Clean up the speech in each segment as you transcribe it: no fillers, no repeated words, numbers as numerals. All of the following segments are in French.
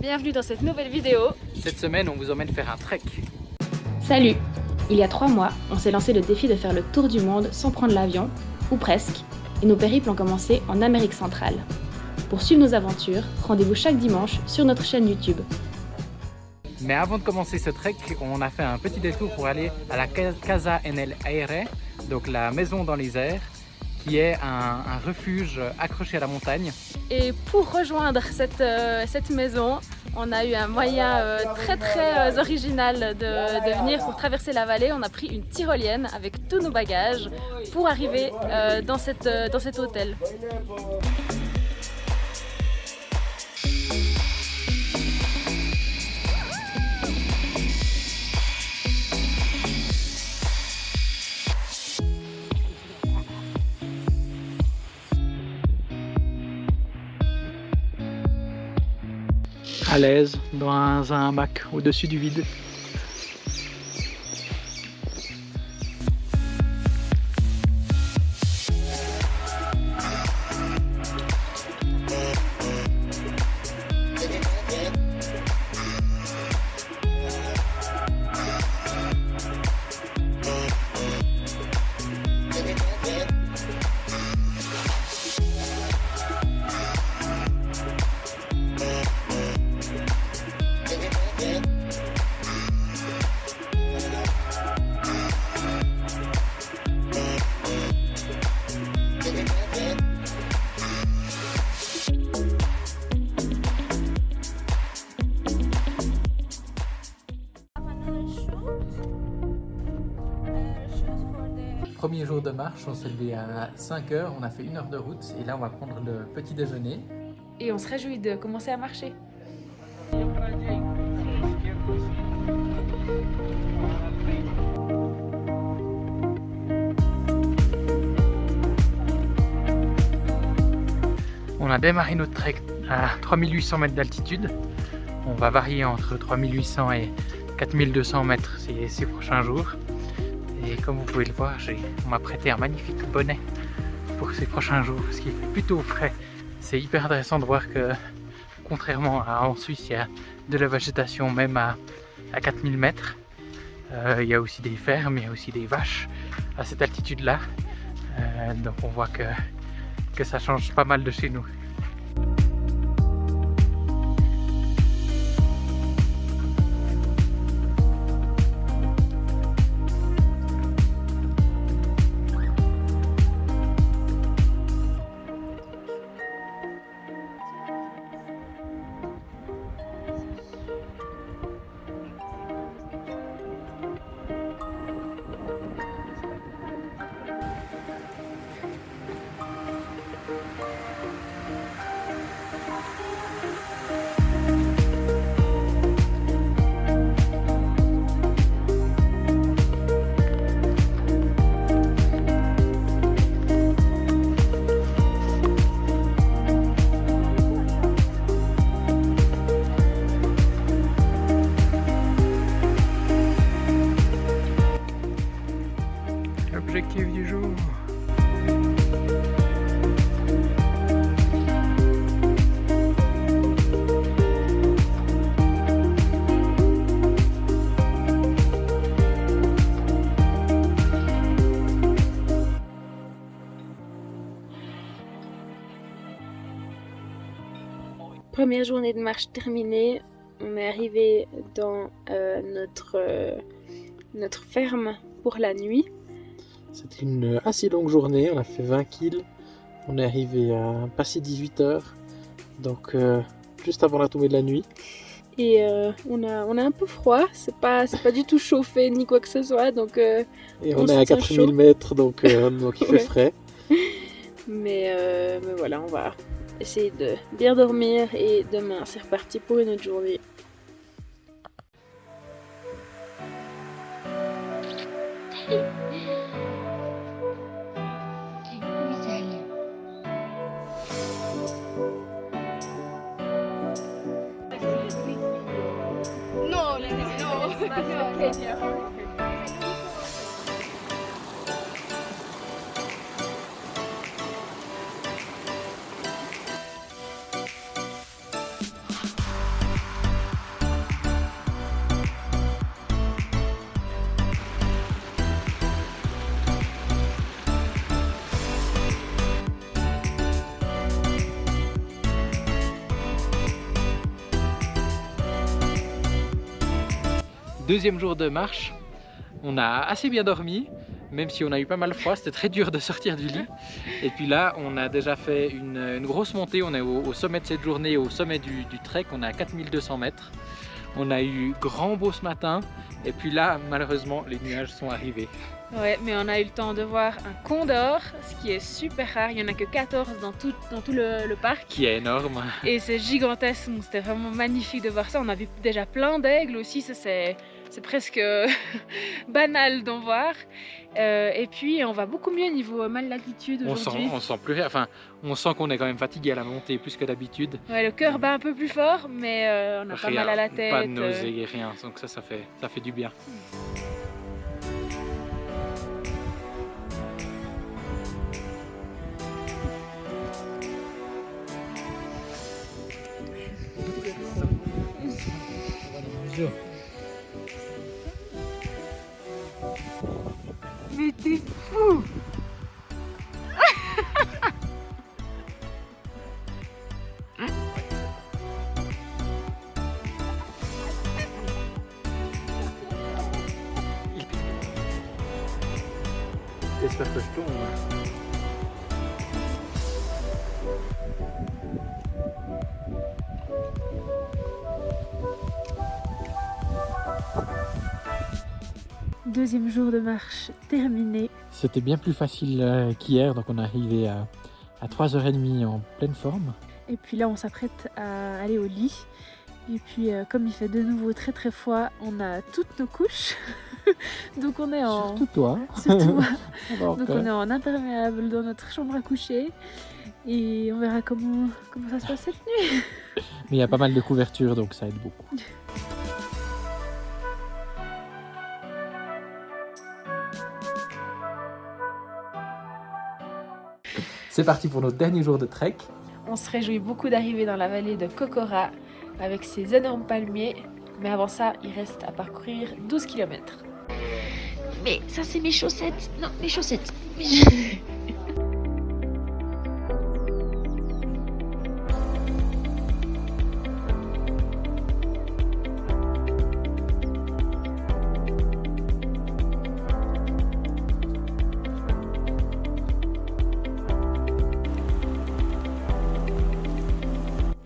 bienvenue dans cette nouvelle vidéo. Cette semaine, on vous emmène faire un trek. Salut! Il y a 3 mois, on s'est lancé le défi de faire le tour du monde sans prendre l'avion, ou presque, et nos périples ont commencé en Amérique centrale. Pour suivre nos aventures, rendez-vous chaque dimanche sur notre chaîne YouTube. Mais avant de commencer ce trek, on a fait un petit détour pour aller à la Casa en el Aire, donc la maison dans les airs, qui est un refuge accroché à la montagne. Et pour rejoindre cette maison, on a eu un moyen très original de venir pour traverser la vallée. On a pris une tyrolienne avec tous nos bagages pour arriver dans cet hôtel. À l'aise, dans un hamac au-dessus du vide. Premier jour de marche, on s'est levé à 5 h, on a fait 1 heure de route et là on va prendre le petit déjeuner. Et on se réjouit de commencer à marcher. On a démarré notre trek à 3800 mètres d'altitude. On va varier entre 3800 et 4200 mètres ces prochains jours. Et comme vous pouvez le voir, on m'a prêté un magnifique bonnet pour ces prochains jours parce qu'il fait plutôt frais. C'est hyper intéressant de voir que, contrairement à en Suisse, il y a de la végétation même à 4000 mètres. Il y a aussi des fermes, il y a aussi des vaches à cette altitude-là. Donc on voit que ça change pas mal de chez nous. Objectif du jour. Première journée de marche terminée, on est arrivé dans notre ferme pour la nuit. C'était une assez longue journée, on a fait 20 kills, on est arrivé à passer 18 heures, donc juste avant la tombée de la nuit. Et on a un peu froid, c'est pas du tout chauffé ni quoi que ce soit, donc et on est à 4000 mètres, donc il fait frais. Mais voilà, on va essayer de bien dormir et demain c'est reparti pour une autre journée. Deuxième jour de marche, on a assez bien dormi, même si on a eu pas mal froid, c'était très dur de sortir du lit. Et puis là, on a déjà fait une grosse montée, on est au sommet de cette journée, au sommet du trek, on est à 4200 mètres. On a eu grand beau ce matin, et puis là, malheureusement, les nuages sont arrivés. Ouais, mais on a eu le temps de voir un condor, ce qui est super rare. Il n'y en a que 14 dans tout le parc. Qui est énorme. Et c'est gigantesque, donc c'était vraiment magnifique de voir ça. On a vu déjà plein d'aigles aussi, ça c'est presque banal d'en voir. Et puis on va beaucoup mieux niveau mal latitude aujourd'hui. On sent plus rien, enfin on sent qu'on est quand même fatigué à la montée plus que d'habitude. Ouais, le cœur bat un peu plus fort, mais on a pas mal à la tête. Pas de nausée, rien, donc ça fait du bien. Mais t'es fou! J'espère que je tombe. Deuxième jour de marche terminé. C'était bien plus facile qu'hier, donc on est arrivé à 3h30 en pleine forme. Et puis là on s'apprête à aller au lit. Et puis comme il fait de nouveau très très froid, on a toutes nos couches. Donc on est en... Surtout toi. Surtout moi. Donc on est en imperméable dans notre chambre à coucher. Et on verra comment ça se passe cette nuit. Mais il y a pas mal de couvertures, donc ça aide beaucoup. C'est parti pour notre dernier jour de trek. On se réjouit beaucoup d'arriver dans la vallée de Kokora avec ses énormes palmiers. Mais avant ça, il reste à parcourir 12 km. Mais ça c'est mes chaussettes. Non, mes chaussettes.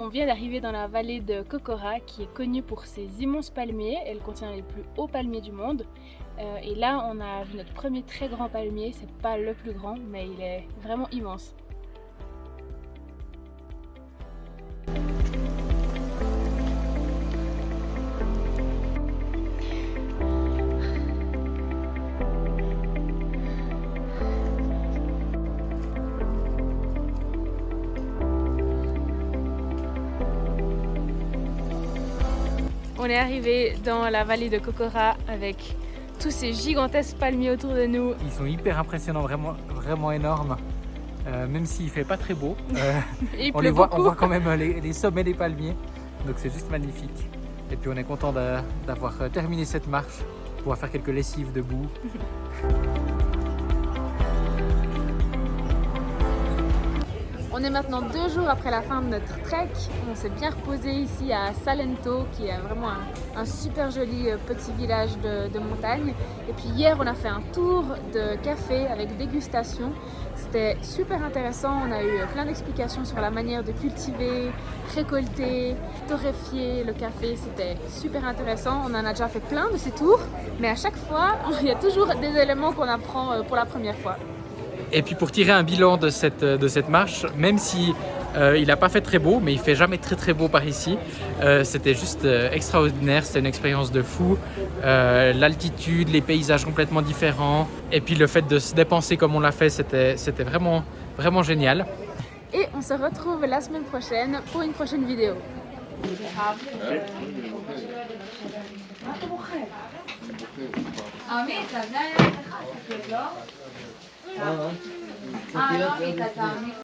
On vient d'arriver dans la vallée de Kokora qui est connue pour ses immenses palmiers. Elle contient les plus hauts palmiers du monde. Et là, on a vu notre premier très grand palmier. C'est pas le plus grand, mais il est vraiment immense. On est arrivé dans la vallée de Kokora avec tous ces gigantesques palmiers autour de nous. Ils sont hyper impressionnants, vraiment énormes. Même s'il fait pas très beau, on voit quand même les sommets des palmiers. Donc c'est juste magnifique. Et puis on est content d'avoir terminé cette marche, pouvoir faire quelques lessives debout. On est maintenant 2 jours après la fin de notre trek. On s'est bien reposé ici à Salento, qui est vraiment un super joli petit village de montagne. Et puis hier, on a fait un tour de café avec dégustation. C'était super intéressant. On a eu plein d'explications sur la manière de cultiver, récolter, torréfier le café. C'était super intéressant. On en a déjà fait plein de ces tours, mais à chaque fois, il y a toujours des éléments qu'on apprend pour la première fois. Et puis pour tirer un bilan de cette marche, même si il n'a pas fait très beau, mais il fait jamais très beau par ici, c'était juste extraordinaire, c'était une expérience de fou. L'altitude, les paysages complètement différents, et puis le fait de se dépenser comme on l'a fait, c'était vraiment génial. Et on se retrouve la semaine prochaine pour une prochaine vidéo.